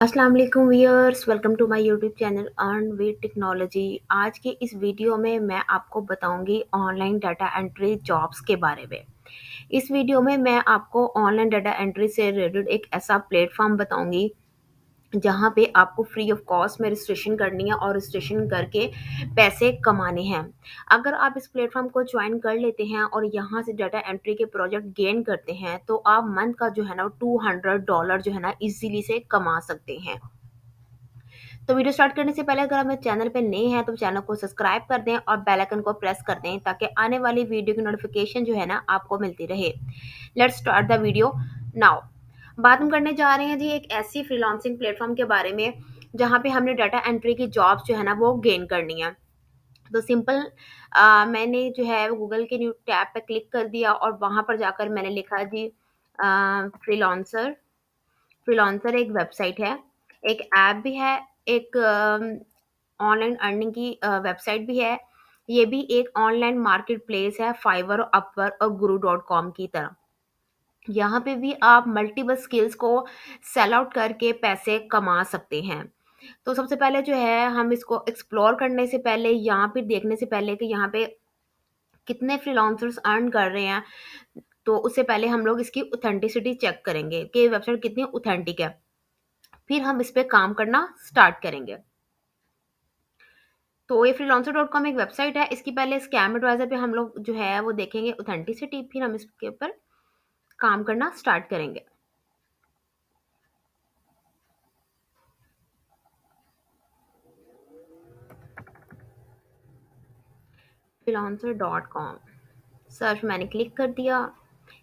अस्सलाम वालेकुम viewers, welcome to my YouTube channel earn with technology. आज की इस वीडियो में मैं आपको बताऊंगी ऑनलाइन डाटा एंट्री जॉब्स के बारे में। इस वीडियो में मैं आपको ऑनलाइन डाटा एंट्री से रिलेटेड एक ऐसा प्लेटफॉर्म बताऊंगी जहाँ पे आपको फ्री ऑफ कॉस्ट में रजिस्ट्रेशन करनी है और रजिस्ट्रेशन करके पैसे कमाने हैं। अगर आप इस प्लेटफॉर्म को ज्वाइन कर लेते हैं और यहाँ से डाटा एंट्री के प्रोजेक्ट गेन करते हैं तो आप मंथ का जो है ना $200 जो है ना इजीली से कमा सकते हैं। तो वीडियो स्टार्ट करने से पहले अगर आप मेरे चैनल पे नए हैं तो चैनल को सब्सक्राइब कर दें और बेल आइकन को प्रेस कर दें ताकि आने वाली वीडियो की नोटिफिकेशन जो है ना आपको मिलती रहे। Let's start the video now. बात हम करने जा रहे हैं जी एक ऐसी फ्रीलांसिंग प्लेटफॉर्म के बारे में जहाँ पे हमने डाटा एंट्री की जॉब्स जो है ना वो गेन करनी है। तो सिंपल मैंने जो है गूगल के न्यू टैब पे क्लिक कर दिया और वहाँ पर जाकर मैंने लिखा जी फ्रीलांसर। फ्रीलांसर एक वेबसाइट है, एक ऐप भी है, एक ऑनलाइन अर्निंग की वेबसाइट भी है। ये भी एक ऑनलाइन मार्केट प्लेस है फाइवर, अपवर्क और गुरु डॉट कॉम की तरह। यहाँ पे भी आप मल्टीपल स्किल्स को सेल आउट करके पैसे कमा सकते हैं। तो सबसे पहले जो है हम इसको एक्सप्लोर करने से पहले, यहाँ पे देखने से पहले कि यहाँ पे कितने फ्रीलांसर्स अर्न कर रहे हैं, तो उससे पहले हम लोग इसकी ऑथेंटिसिटी चेक करेंगे कि वेबसाइट कितनी ऑथेंटिक है। फिर हम इस पे काम करना स्टार्ट करेंगे। तो ये फ्रीलांसर डॉट कॉम एक वेबसाइट है। इसकी पहले स्कैम एडवाइजर पे हम लोग जो है वो देखेंगे ऑथेंटिसिटी, फिर हम इसके ऊपर काम करना स्टार्ट करेंगे। फ्रीलांसर डॉट कॉम सर्च मैंने क्लिक कर दिया।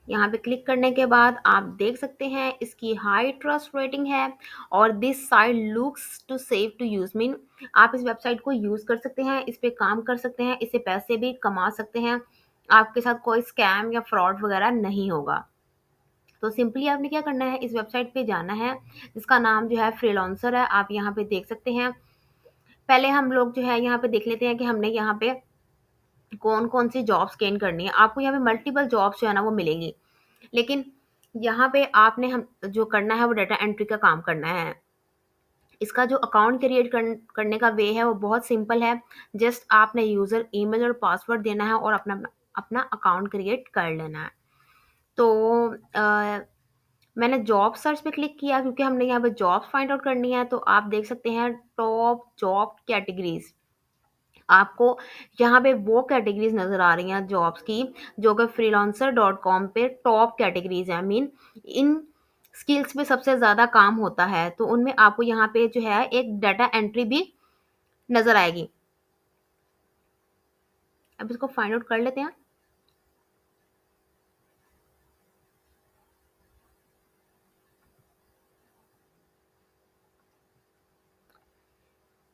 यहाँ पे क्लिक करने के बाद आप देख सकते हैं इसकी हाई ट्रस्ट रेटिंग है और this site looks to safe to use mean आप इस वेबसाइट को यूज कर सकते हैं, इस पे काम कर सकते हैं, इससे पैसे भी कमा सकते हैं। आपके साथ कोई स्कैम या फ्रॉड वगैरह नहीं होगा। तो सिंपली आपने क्या करना है, इस वेबसाइट पे जाना है जिसका नाम जो है फ्रीलांसर है। आप यहाँ पे देख सकते हैं। पहले हम लोग जो है यहाँ पे देख लेते हैं कि हमने यहाँ पे कौन कौन सी जॉब्स गेन करनी है। आपको यहाँ पे मल्टीपल जॉब्स जो है ना वो मिलेंगी, लेकिन यहाँ पे आपने हम जो करना है वो डाटा एंट्री का काम करना है। इसका जो अकाउंट क्रिएट करने का वे है वो बहुत सिंपल है। जस्ट आपने यूज़र ईमेल और पासवर्ड देना है और अपना अपना अकाउंट क्रिएट कर लेना है। तो मैंने जॉब सर्च पे क्लिक किया क्योंकि हमने यहाँ पे जॉब्स फाइंड आउट करनी है। तो आप देख सकते हैं टॉप जॉब कैटेगरीज। आपको यहाँ पे वो कैटेगरीज नज़र आ रही हैं जॉब्स की जो कि फ्रीलांसर डॉट कॉम पे टॉप कैटेगरीज हैं। मीन इन स्किल्स पे सबसे ज़्यादा काम होता है, तो उनमें आपको यहाँ पे जो है एक डाटा एंट्री भी नज़र आएगी। अब इसको फाइंड आउट कर लेते हैं।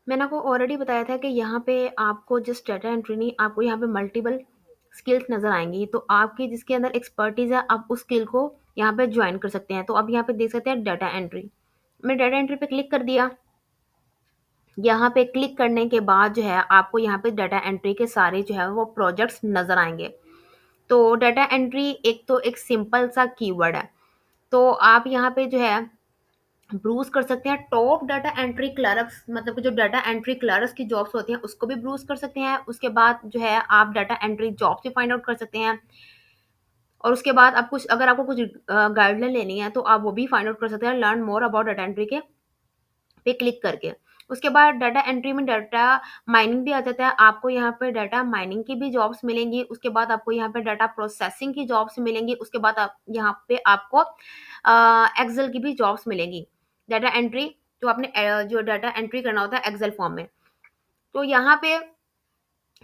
मैंने आपको ऑलरेडी बताया था कि यहाँ पे आपको जस्ट डाटा एंट्री नहीं, आपको यहाँ पे मल्टीपल स्किल्स नज़र आएंगी। तो आपकी जिसके अंदर एक्सपर्टीज़ है आप उस स्किल को यहाँ पे ज्वाइन कर सकते हैं। तो अब यहाँ पे देख सकते हैं डाटा एंट्री। मैं डाटा एंट्री पे क्लिक कर दिया। यहाँ पे क्लिक करने के बाद जो है आपको यहाँ पे डाटा एंट्री के सारे जो है वो प्रोजेक्ट्स नज़र आएंगे। तो डाटा एंट्री एक तो एक सिंपल सा कीवर्ड है। तो आप यहाँ पे जो है ब्रूज कर सकते हैं टॉप डाटा एंट्री क्लर्क्स, मतलब कि जो डाटा एंट्री क्लर्क्स की जॉब्स होती हैं उसको भी ब्रूज कर सकते हैं। उसके बाद जो है आप डाटा एंट्री जॉब्स भी फाइंड आउट कर सकते हैं। और उसके बाद आप कुछ, अगर आपको कुछ गाइडलाइन लेनी है तो आप वो भी फाइंड आउट कर सकते हैं learn more about data entry के पे क्लिक करके। उसके बाद डाटा एंट्री में डाटा माइनिंग भी आ जाता है। आपको यहाँ पे डाटा माइनिंग की भी जॉब्स मिलेंगी। उसके बाद आपको यहाँ पे डाटा प्रोसेसिंग की जॉब्स मिलेंगी। उसके बाद आप यहाँ पे आपको एक्सेल की भी जॉब्स मिलेंगी। डाटा एंट्री जो आपने जो डाटा एंट्री करना होता है एक्सेल फॉर्म में। तो यहाँ पे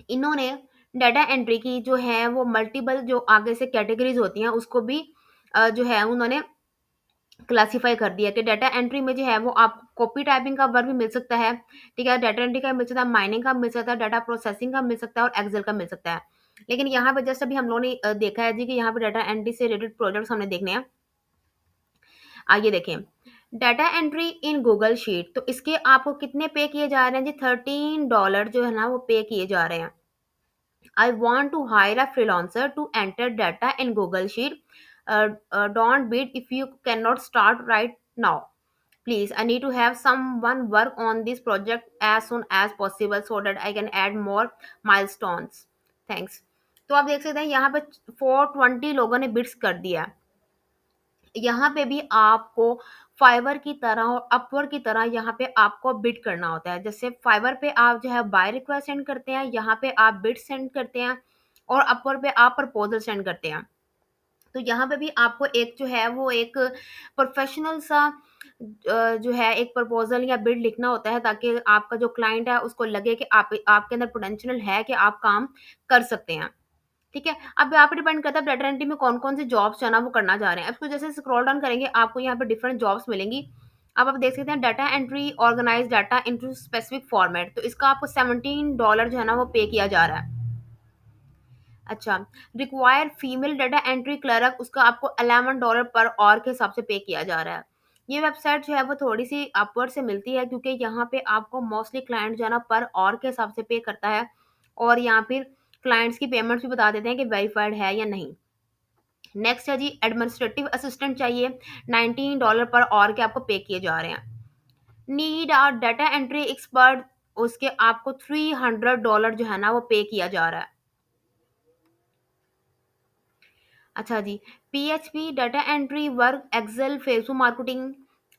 इन्होंने डाटा एंट्री की जो है वो मल्टीपल जो आगे से कैटेगरीज होती हैं उसको भी जो है उन्होंने क्लासिफाई कर दिया कि डाटा एंट्री में जो है वो आप कॉपी टाइपिंग का वर्क भी मिल सकता है। ठीक है, डाटा एंट्री का मिल सकता है, माइनिंग का मिल सकता है, डाटा प्रोसेसिंग का मिल सकता है और एक्सेल का मिल सकता है। लेकिन यहाँ पे जस्ट अभी हम लोगों ने देखा है जी कि यहाँ पे डाटा एंट्री से रिलेटेड प्रोजेक्ट्स हमने देखने हैं। आइए देखें data entry in Google sheet. तो इसके आपको कितने पे किए जा रहे हैं जी, $13 जो है ना वो पे किए जा रहे हैं। I want to hire a freelancer to enter data in Google Sheet. Don't bid if you cannot start right now. Please I need to have someone work on this project as soon as possible so that I can add more milestones, thanks. तो आप देख सकते हैं यहाँ पे 420 लोगों ने beads कर दिया है। यहाँ पे भी आपको फाइवर की तरह और अपवर्क की तरह यहाँ पे आपको बिड करना होता है। जैसे फाइवर पे आप जो है बाय रिक्वेस्ट सेंड करते हैं, यहाँ पे आप बिड सेंड करते हैं, और अपवर्क पे आप प्रपोजल सेंड करते हैं। तो यहाँ पे भी आपको एक जो है वो एक प्रोफेशनल सा जो है एक प्रपोजल या बिड लिखना होता है, ताकि आपका जो क्लाइंट है उसको लगे कि आप आपके अंदर पोटेंशियल है कि आप काम कर सकते हैं। ठीक है, अब यहाँ पे डिपेंड करता है डाटा एंट्री में कौन-कौन सी जॉब्स जो है ना वो करना चाह रहे हैं। अब इसको जैसे स्क्रॉल डाउन करेंगे आपको यहाँ पे डिफरेंट जॉब्स मिलेंगी। अब आप देख सकते हैं data entry organize data into specific format, तो इसका आपको $17 जो है ना वो पे किया जा रहा है। अच्छा, require female data entry clerk, उसका आपको $11 पर आवर के हिसाब से पे किया जा रहा है। ये वेबसाइट जो है वो थोड़ी-सी अपवर्ड से मिलती है, क्योंकि यहाँ पे आपको मोस्टली क्लाइंट जो है ना पर आवर के हिसाब से पे करता है, और यहाँ फिर क्लाइंट्स की पेमेंट्स भी बता देते हैं कि वेरिफाइड है या नहीं। नेक्स्ट है जी एडमिनिस्ट्रेटिव असिस्टेंट चाहिए, $19 पर आवर के आपको पे किए जा रहे हैं। Need are data entry expert, उसके आपको $300 जो है ना वो पे किया जा रहा है। अच्छा जी, PHP data entry work Excel Facebook marketing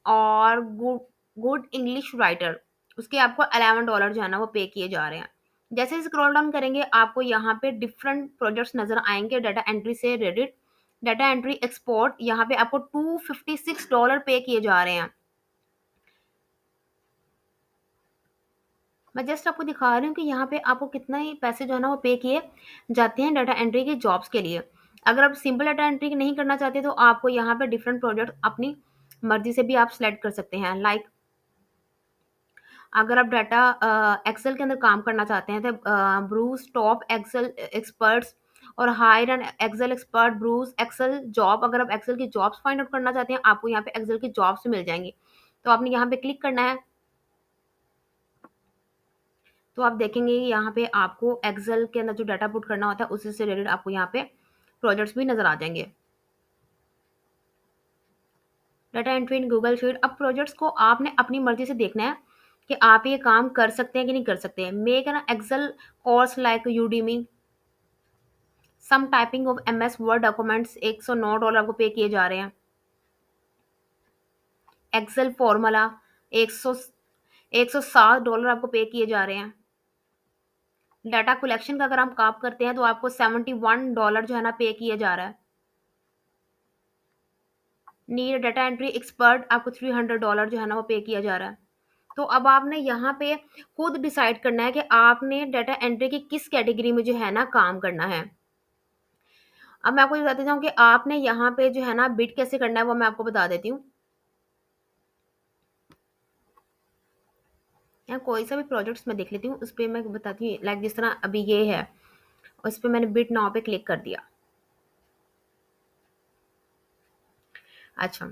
और गुड गुड इंग्लिश राइटर, उसके आपको $11 जो है ना वो पे किए जा रहे हैं। जैसे स्क्रॉल डाउन करेंगे आपको यहाँ पे डिफरेंट प्रोजेक्ट्स नजर आएंगे डाटा एंट्री से रिलेटेड। डाटा एंट्री एक्सपोर्ट, यहाँ पे आपको $256 पे किए जा रहे हैं। मैं जस्ट आपको दिखा रही हूँ कि यहाँ पे आपको कितना ही पैसे जो है ना वो पे किए जाते हैं डाटा एंट्री के जॉब्स के लिए। अगर आप सिंपल डाटा एंट्री नहीं करना चाहते तो आपको यहाँ पे डिफरेंट प्रोजेक्ट अपनी मर्जी से भी आप सिलेक्ट कर सकते हैं। लाइक अगर आप डाटा एक्सेल के अंदर काम करना चाहते हैं तो ब्रूस टॉप एक्सेल एक्सपर्ट्स और hire and Excel expert browse Excel job, अगर आप एक्सेल की जॉब्स फाइंड आउट करना चाहते हैं आपको यहाँ पे एक्सेल की जॉब्स मिल जाएंगी। तो आपने यहाँ पे क्लिक करना है, तो आप देखेंगे यहाँ पे आपको एक्सेल के अंदर जो डाटा पुट करना होता है उसी से रिलेटेड आपको यहाँ पे प्रोजेक्ट्स भी नजर आ जाएंगे। Data entry in Google sheet, अब प्रोजेक्ट्स को आपने अपनी मर्जी से देखना है कि आप ये काम कर सकते हैं कि नहीं कर सकते हैं। Make an Excel course like Udemy, some typing of MS Word documents, $109 को पे किए जा रहे हैं। एक्सेल फॉर्मूला 100 $107 आपको पे किए जा रहे हैं। डाटा कलेक्शन का अगर हम काम करते हैं तो आपको $71 जो है ना पे किया जा रहा है। नीड डाटा एंट्री एक्सपर्ट, आपको $300 जो है ना वो पे किया जा रहा है। तो अब आपने यहाँ पे खुद डिसाइड करना है कि आपने डाटा एंट्री की किस कैटेगरी में जो है ना काम करना है। अब मैं आपको ये बताती जाऊँ कि आपने यहाँ पे जो है ना बिड कैसे करना है वो मैं आपको बता देती हूँ। यहाँ कोई सा भी प्रोजेक्ट्स मैं देख लेती हूँ, उस पर मैं बताती हूँ। लाइक जिस तरह अभी ये है, उस पर मैंने बिड नाउ पे क्लिक कर दिया। अच्छा,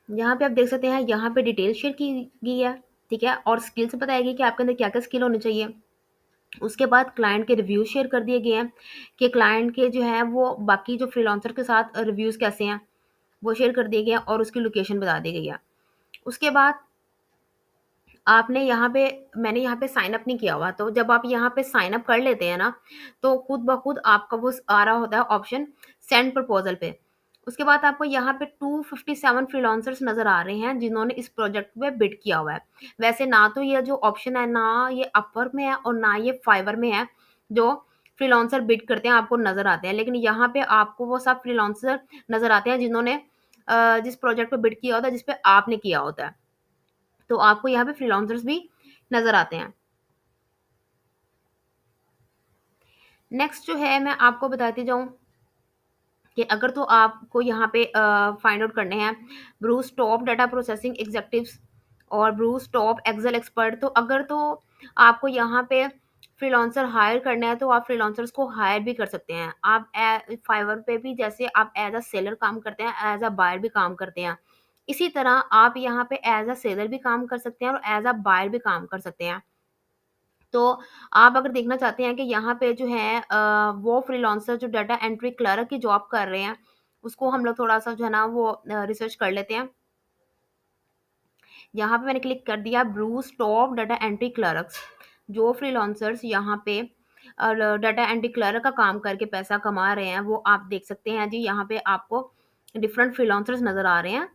यहाँ पे आप देख सकते हैं यहाँ पे डिटेल शेयर की गई है, ठीक है, और स्किल्स बताएगी कि आपके अंदर क्या क्या स्किल होनी चाहिए। उसके बाद क्लाइंट के रिव्यू शेयर कर दिए गए हैं कि क्लाइंट के जो है वो बाकी जो फ्रीलांसर के साथ रिव्यूज़ कैसे हैं वो शेयर कर दिए गए हैं, और उसकी लोकेशन बता दी गई है। उसके बाद आपने यहाँ पे मैंने यहाँ पे साइन अप नहीं किया हुआ, तो जब आप यहाँ पे साइन अप कर लेते हैं ना तो खुद ब खुद आपका वो आ रहा होता है ऑप्शन सेंड प्रपोजल पे। उसके बाद आपको यहाँ पे 257 फ्रीलांसर्स नज़र आ रहे हैं जिन्होंने इस प्रोजेक्ट पे बिड किया हुआ है। वैसे ना तो ये जो ऑप्शन है ना ये अपवर्क में है और ना ये फाइवर में है, जो फ्रीलांसर बिड करते हैं आपको नज़र आते हैं, लेकिन यहाँ पे आपको वो सब फ्रीलांसर नज़र आते हैं जिन्होंने जिस प्रोजेक्ट पे बिड किया होता है, जिस पे आपने किया होता है। तो आपको यहाँ पे फ्रीलांसर्स भी नज़र आते हैं। नेक्स्ट जो है मैं आपको बताती जाऊँ कि अगर तो आपको यहाँ पे फाइंड आउट करने हैं ब्रूस टॉप डाटा प्रोसेसिंग एग्जेक्टिव्स और ब्रूस टॉप एक्सेल एक्सपर्ट, तो अगर तो आपको यहाँ पे फ्रीलांसर हायर करना है तो आप फ्रीलांसर्स को हायर भी कर सकते हैं। आप फाइवर पे भी जैसे आप एज अ सेलर काम करते हैं एज अ बायर भी काम करते हैं, इसी तरह आप यहाँ पे एज अ सेलर भी काम कर सकते हैं और एज अ बायर भी काम कर सकते हैं। तो आप अगर देखना चाहते हैं कि यहाँ पे जो है वो फ्रीलांसर जो डाटा एंट्री क्लर्क की जॉब कर रहे हैं, उसको हम लोग थोड़ा-सा जो है ना वो रिसर्च कर लेते हैं। यहाँ पे मैंने क्लिक कर दिया Bruce top data entry clerks. जो फ्रीलांसर्स यहाँ पे डाटा एंट्री क्लर्क का काम करके पैसा कमा रहे हैं वो आप देख सकते हैं जी। यहाँ पे आपको डिफरेंट फ्रीलांसर्स नजर आ रहे हैं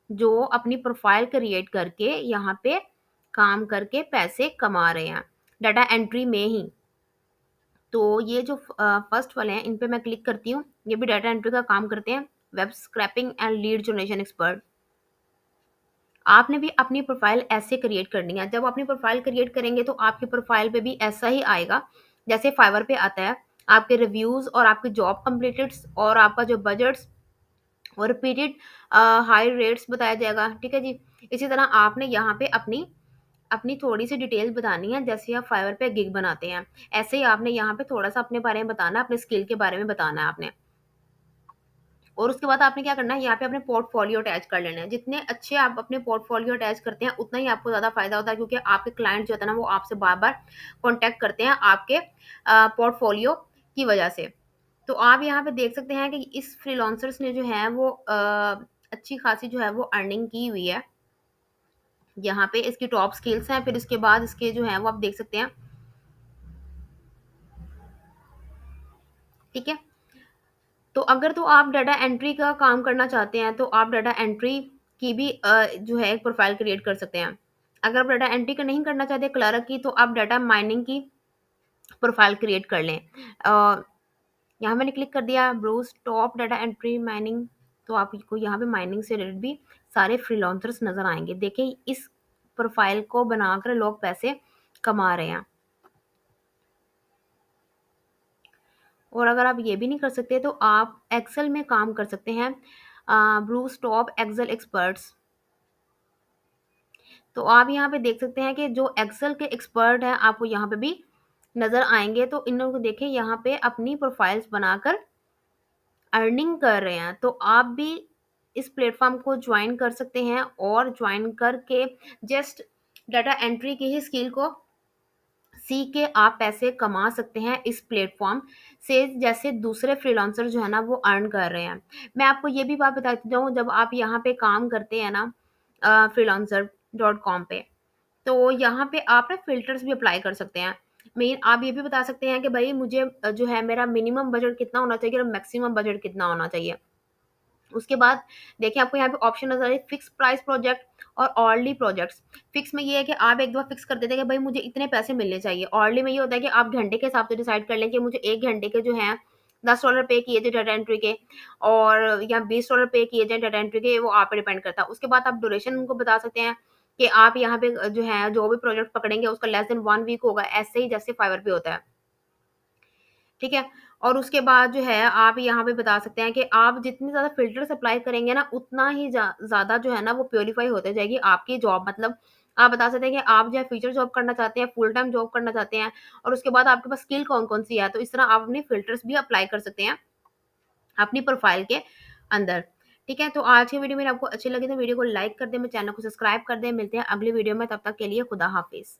जो अपनी प्रोफाइल क्रिएट करके यहाँ पे काम करके पैसे कमा रहे हैं डाटा एंट्री में ही। तो ये जो फर्स्ट वाले हैं इन पे मैं क्लिक करती हूँ। ये भी डाटा एंट्री का काम करते हैं, web scrapping and lead generation expert. आपने भी अपनी प्रोफाइल ऐसे क्रिएट करनी है। जब अपनी प्रोफाइल क्रिएट करेंगे तो आपकी प्रोफाइल पे भी ऐसा ही आएगा जैसे फाइवर पे आता है। आपके रिव्यूज और आपकी जॉब कंप्लीटेड्स और आपका जो बजट्स और रिपीटेड हाई रेट्स बताया जाएगा। ठीक है जी। इसी तरह आपने यहाँ पे अपनी अपनी थोड़ी सी डिटेल्स बतानी है जैसे आप फाइवर पे गिग बनाते हैं। ऐसे ही आपने यहाँ पे थोड़ा सा अपने बारे में बताना है, अपने स्किल के बारे में बताना है आपने। और उसके बाद आपने क्या करना है, यहाँ पे अपने पोर्टफोलियो अटैच कर लेना है। जितने अच्छे आप अपने पोर्टफोलियो अटैच करते हैं उतना ही आपको ज़्यादा फायदा होता है, क्योंकि आपके क्लाइंट जो होता है ना वो आपसे बार बार कॉन्टैक्ट करते हैं आपके पोर्टफोलियो की वजह से। तो आप यहाँ पे देख सकते हैं कि इस फ्रीलांसर्स ने जो है वो अच्छी खासी जो है वो अर्निंग की हुई है। यहाँ पे इसकी टॉप स्किल्स हैं, फिर इसके बाद इसके जो है वो आप देख सकते हैं। ठीक है। तो अगर तो आप डाटा एंट्री का काम करना चाहते हैं तो आप डाटा एंट्री की भी जो है एक प्रोफाइल क्रिएट कर सकते हैं। अगर आप डाटा एंट्री का नहीं करना चाहते क्लर्क की, तो आप डाटा माइनिंग की प्रोफाइल क्रिएट कर लें। यहाँ मैंने क्लिक कर दिया browse top data entry mining. तो आपको यहाँ पे माइनिंग से रिलेटेड भी सारे फ्रीलांसर्स नजर आएंगे। देखिए इस प्रोफाइल को बनाकर लोग पैसे कमा रहे हैं। और अगर आप ये भी नहीं कर सकते तो आप एक्सेल में काम कर सकते हैं, ब्रूस टॉप एक्सेल एक्सपर्ट्स। तो आप यहाँ पे देख सकते हैं कि जो एक्सेल के एक्सपर्ट हैं आपको यहाँ पे भी नजर आएंगे। तो इन लोगों को देखें यहाँ पे अपनी प्रोफाइल्स बनाकर अर्निंग कर रहे हैं। तो आप भी इस प्लेटफॉर्म को ज्वाइन कर सकते हैं और ज्वाइन करके जस्ट डाटा एंट्री की ही स्किल को सीख के आप पैसे कमा सकते हैं इस प्लेटफॉर्म से, जैसे दूसरे फ्रीलांसर जो है ना वो अर्न कर रहे हैं। मैं आपको ये भी बात बताती जाऊँ, जब आप यहाँ पे काम करते हैं ना freelancer.com पे, तो यहाँ पे आप ना फ़िल्टर्स भी अप्लाई कर सकते हैं। मेन आप ये भी बता सकते हैं कि भई मुझे जो है मेरा मिनिमम बजट कितना होना चाहिए और मैक्सिमम बजट कितना होना चाहिए। उसके बाद देखिए आपको यहाँ पे ऑप्शन नज़र आ रही है फिक्स प्राइस प्रोजेक्ट और ऑर्ली प्रोजेक्ट्स। फिक्स में ये है कि आप एक दफ़ा फिक्स कर देते हैं कि भई मुझे इतने पैसे मिलने चाहिए। ऑर्ली में ये होता है कि आप घंटे के हिसाब से डिसाइड कर लें कि मुझे 1 घंटे के जो हैं $10 पे किए थे डाटा एंट्री के, और या $20 पे किए जाएँ डाटा एंट्री के, वो आप पे डिपेंड करता है। उसके बाद आप ड्यूरेशन उनको बता सकते हैं कि आप यहाँ पे जो है जो भी प्रोजेक्ट पकड़ेंगे उसका लेस देन 1 वीक होगा, ऐसे ही जैसे फाइवर पे होता है। ठीक है? और उसके बाद जो है आप यहाँ पे बता सकते हैं कि आप जितनी ज़्यादा फ़िल्टर्स अप्लाई करेंगे ना उतना ही ज़्यादा जो है ना वो प्यूरीफाई होते जाएगी आपकी जॉब। मतलब आप बता सकते हैं कि आप जो है फीचर जॉब करना चाहते हैं, फुल टाइम जॉब करना चाहते हैं, और उसके बाद आपके पास स्किल कौन-कौन सी है। तो इस तरह आप अपनी फ़िल्टर्स भी अप्लाई कर सकते हैं अपनी प्रोफ़ाइल के अंदर। ठीक है? तो आज की वीडियो मेरी आपको अच्छी लगी तो वीडियो को लाइक कर दें, मेरे चैनल को सब्सक्राइब कर दें। मिलते हैं अगली वीडियो में, तब तक के लिए खुदा हाफ़िज़।